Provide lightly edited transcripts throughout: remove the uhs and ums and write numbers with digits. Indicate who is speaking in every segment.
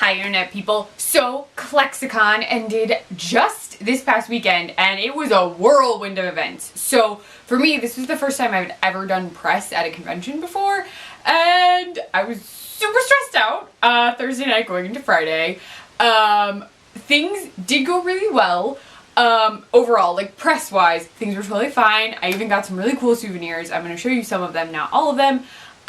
Speaker 1: Hi internet people. So ClexaCon ended just this past weekend and it was a whirlwind of events. So for me, this was the first time I've ever done press at a convention before and I was super stressed out Thursday night going into Friday. Things did go really well. Overall, like press wise, things were totally fine. I even got some really cool souvenirs. I'm going to show you some of them, not all of them.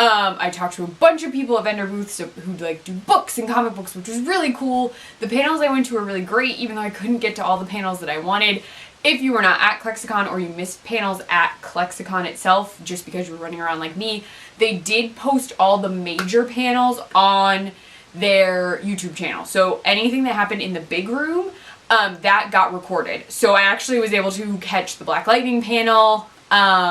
Speaker 1: I talked to a bunch of people at vendor booths who like do books and comic books, which was really cool. The panels I went to were really great, even though I couldn't get to all the panels that I wanted. If you were not at ClexaCon or you missed panels at ClexaCon itself, just because you were running around like me, they did post all the major panels on their YouTube channel. So anything that happened in the big room, that got recorded. So I actually was able to catch the Black Lightning panel,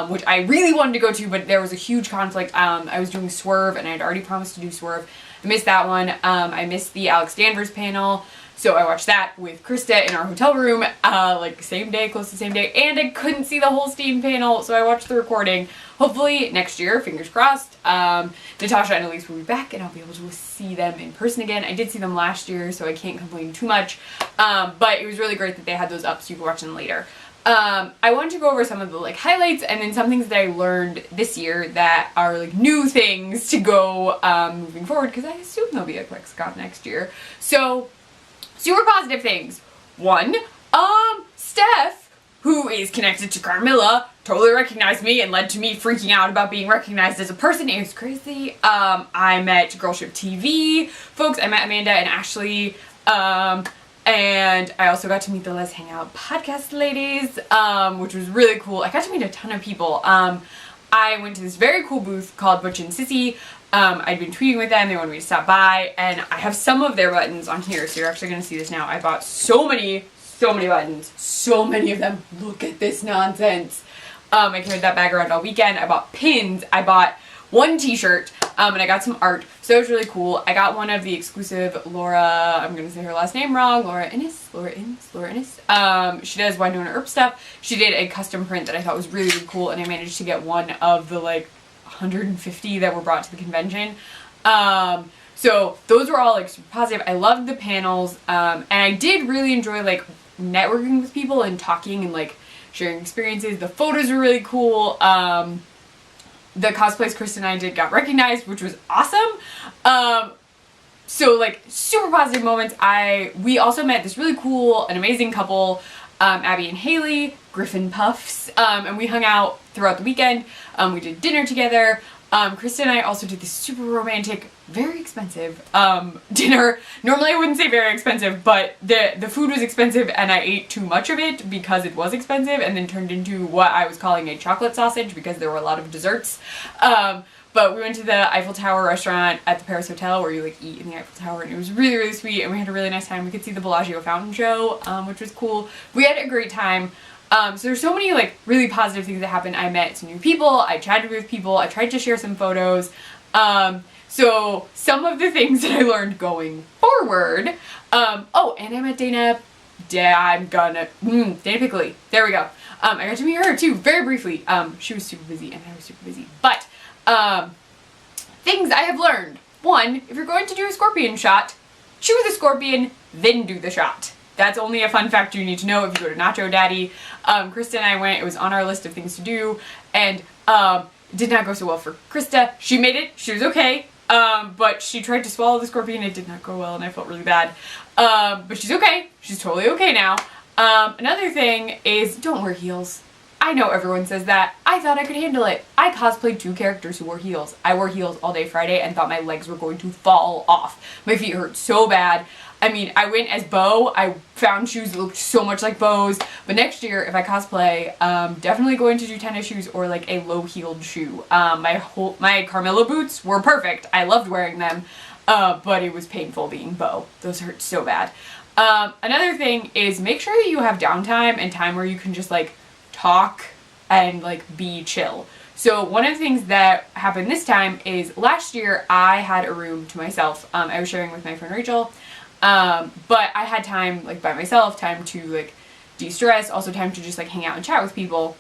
Speaker 1: which I really wanted to go to, but there was a huge conflict. I was doing Swerve and I had already promised to do Swerve. I missed that one. I missed the Alex Danvers panel, so I watched that with Krista in our hotel room, like same day, close to the same day, and I couldn't see the whole Steam panel, so I watched the recording. Hopefully next year, fingers crossed, Natasha and Elise will be back and I'll be able to see them in person again. I did see them last year, so I can't complain too much, but it was really great that they had those up so you can watch them later. I wanted to go over some of the like highlights and then some things that I learned this year that are like new things to go moving forward, because I assume there'll be a ClexaCon next year. So super positive things. One, Steph, who is connected to Carmilla, totally recognized me and led to me freaking out about being recognized as a person. It was crazy. I met Girlship TV folks. I met Amanda and Ashley. And I also got to meet the Let's Hang Out podcast ladies, which was really cool. I got to meet a ton of people. I went to this very cool booth called Butch and Sissy. I'd been tweeting with them, they wanted me to stop by, and I have some of their buttons on here, so you're actually going to see this now. I bought so many buttons. So many of them. Look at this nonsense. I carried that bag around all weekend. I bought pins. I bought one t-shirt, and I got some art, so it was really cool. I got one of the exclusive Laura, I'm gonna say her last name wrong, Laura Innes. She does Winona Earp stuff. She did a custom print that I thought was really, really cool, and I managed to get one of the like 150 that were brought to the convention. So those were all like super positive. I loved the panels, and I did really enjoy like networking with people and talking and like sharing experiences. The photos were really cool. The cosplays Krista and I did got recognized, which was awesome. So like super positive moments. We also met this really cool and amazing couple, Abby and Haley, Griffin Puffs, and we hung out throughout the weekend. We did dinner together. Krista and I also did this super romantic, very expensive dinner. Normally I wouldn't say very expensive, but the food was expensive and I ate too much of it because it was expensive and then turned into what I was calling a chocolate sausage because there were a lot of desserts. But we went to the Eiffel Tower restaurant at the Paris Hotel where you like eat in the Eiffel Tower, and it was really, really sweet, and we had a really nice time. We could see the Bellagio fountain show, which was cool. We had a great time. So there's so many like really positive things that happened. I met some new people, I chatted with people, I tried to share some photos. So some of the things that I learned going forward, oh, and I met Dana Pickley, there we go. I got to meet her too, very briefly. She was super busy and I was super busy, but things I have learned. One, if you're going to do a scorpion shot, choose the scorpion, then do the shot. That's only a fun fact you need to know if you go to Nacho Daddy. Krista and I went, it was on our list of things to do, and did not go so well for Krista. She made it, she was okay, but she tried to swallow the scorpion, it did not go well and I felt really bad. But she's okay, she's totally okay now. Another thing is don't wear heels. I know everyone says that. I thought I could handle it. I cosplayed 2 characters who wore heels. I wore heels all day Friday and thought my legs were going to fall off. My feet hurt so bad. I mean, I went as Bo. I found shoes that looked so much like Bo's. But next year, if I cosplay, definitely going to do tennis shoes or like a low-heeled shoe. My Carmilla boots were perfect. I loved wearing them, but it was painful being Bo. Those hurt so bad. Another thing is make sure that you have downtime and time where you can just like talk and like be chill. So one of the things that happened this time is last year I had a room to myself. I was sharing with my friend Rachel. But I had time like by myself, time to like de-stress, also time to just like hang out and chat with people.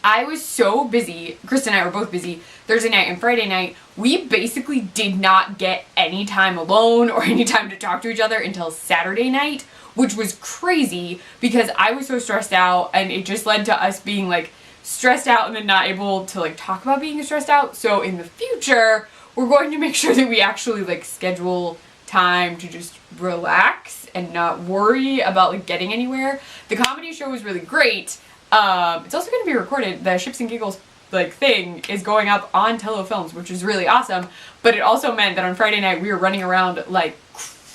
Speaker 1: I was so busy, Krista and I were both busy, Thursday night and Friday night, we basically did not get any time alone or any time to talk to each other until Saturday night, which was crazy because I was so stressed out, and it just led to us being like stressed out and then not able to like talk about being stressed out. So in the future, we're going to make sure that we actually like schedule time to just relax and not worry about like getting anywhere. The comedy show was really great. It's also going to be recorded. The Ships and Giggles like thing is going up on Tello Films, which is really awesome. But it also meant that on Friday night we were running around like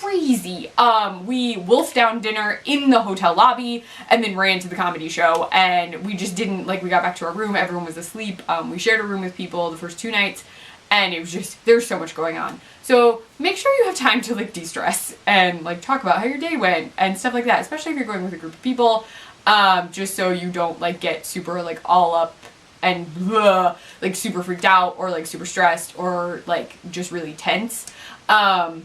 Speaker 1: crazy. We wolfed down dinner in the hotel lobby and then ran to the comedy show, and we just didn't like, we got back to our room, everyone was asleep. We shared a room with people the first 2 nights, and it was just, there's so much going on. So make sure you have time to like de-stress and like talk about how your day went and stuff like that, especially if you're going with a group of people. Just so you don't like get super like all up and like super freaked out or like super stressed or like just really tense. So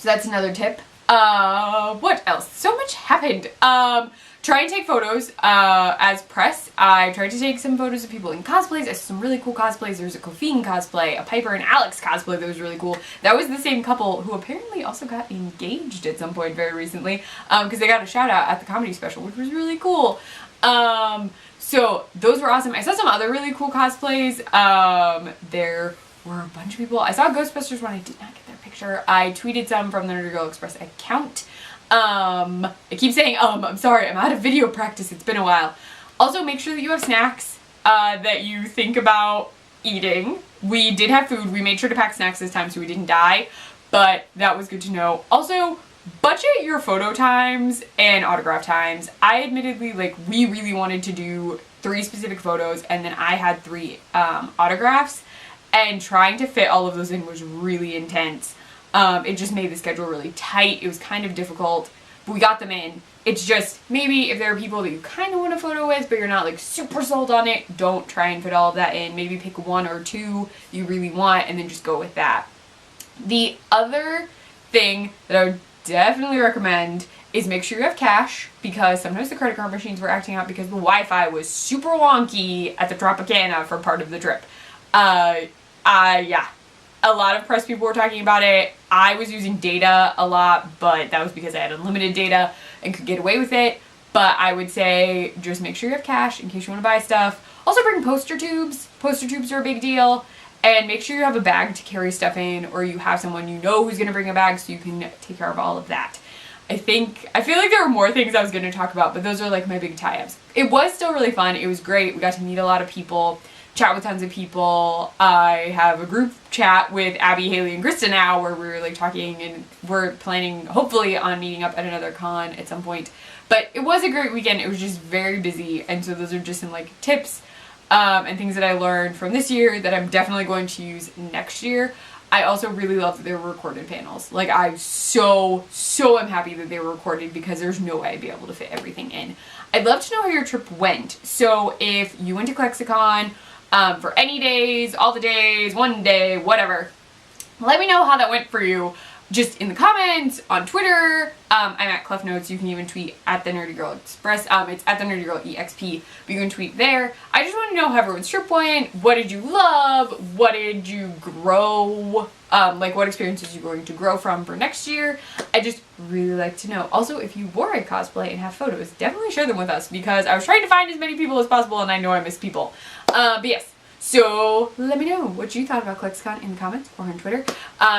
Speaker 1: that's another tip. What else? So much happened. Try and take photos as press. I tried to take some photos of people in cosplays. I saw some really cool cosplays. There's a Kofine cosplay, a Piper and Alex cosplay that was really cool. That was the same couple who apparently also got engaged at some point very recently, because they got a shout out at the comedy special, which was really cool. So those were awesome. I saw some other really cool cosplays. There were a bunch of people. I saw Ghostbusters one. I did not get their picture. I tweeted some from the Nerdy Girl Express account. I keep saying I'm sorry, I'm out of video practice, it's been a while. Also, make sure that you have snacks that you think about eating. We did have food. We made sure to pack snacks this time so we didn't die, but that was good to know. Also, budget your photo times and autograph times. I admittedly, like, we really wanted to do 3 specific photos, and then I had 3 autographs, and trying to fit all of those in was really intense. It just made the schedule really tight. It was kind of difficult, but we got them in. It's just, maybe if there are people that you kind of want a photo with, but you're not like super sold on it, don't try and fit all of that in. Maybe pick 1 or 2 you really want and then just go with that. The other thing that I would definitely recommend is make sure you have cash, because sometimes the credit card machines were acting out because the Wi-Fi was super wonky at the Tropicana for part of the trip. Yeah. A lot of press people were talking about it. I was using data a lot, but that was because I had unlimited data and could get away with it. But I would say just make sure you have cash in case you want to buy stuff. Also bring poster tubes. Poster tubes are a big deal. And make sure you have a bag to carry stuff in, or you have someone you know who's going to bring a bag so you can take care of all of that. I feel like there were more things I was going to talk about, but those are like my big tie-ups. It was still really fun. It was great. We got to meet a lot of people, chat with tons of people. I have a group chat with Abby, Haley, and Krista now where we're like talking, and we're planning hopefully on meeting up at another con at some point. But it was a great weekend. It was just very busy, and so those are just some like tips and things that I learned from this year that I'm definitely going to use next year. I also really love that they were recorded panels. Like, I so am happy that they were recorded, because there's no way I'd be able to fit everything in. I'd love to know how your trip went. So if you went to ClexaCon for any days, all the days, 1 day, whatever, let me know how that went for you. Just in the comments, on Twitter. I'm at Clef Notes. You can even tweet at the Nerdy Girl Express. It's at the Nerdy Girl EXP. But you can tweet there. I just want to know how everyone's trip went. What did you love? What did you grow? Like, what experiences you're going to grow from for next year. I just really like to know. Also, if you wore a cosplay and have photos, definitely share them with us, because I was trying to find as many people as possible, and I know I missed people. But yes. So let me know what you thought about ClexaCon in the comments or on Twitter.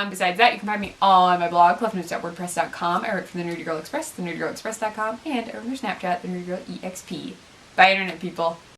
Speaker 1: Besides that, you can find me on my blog, clefnotes.wordpress.com. I write for the Nerdy Girl Express, thenerdygirlexpress.com, and over on Snapchat, the Nerdy Girl EXP. Bye, Internet people.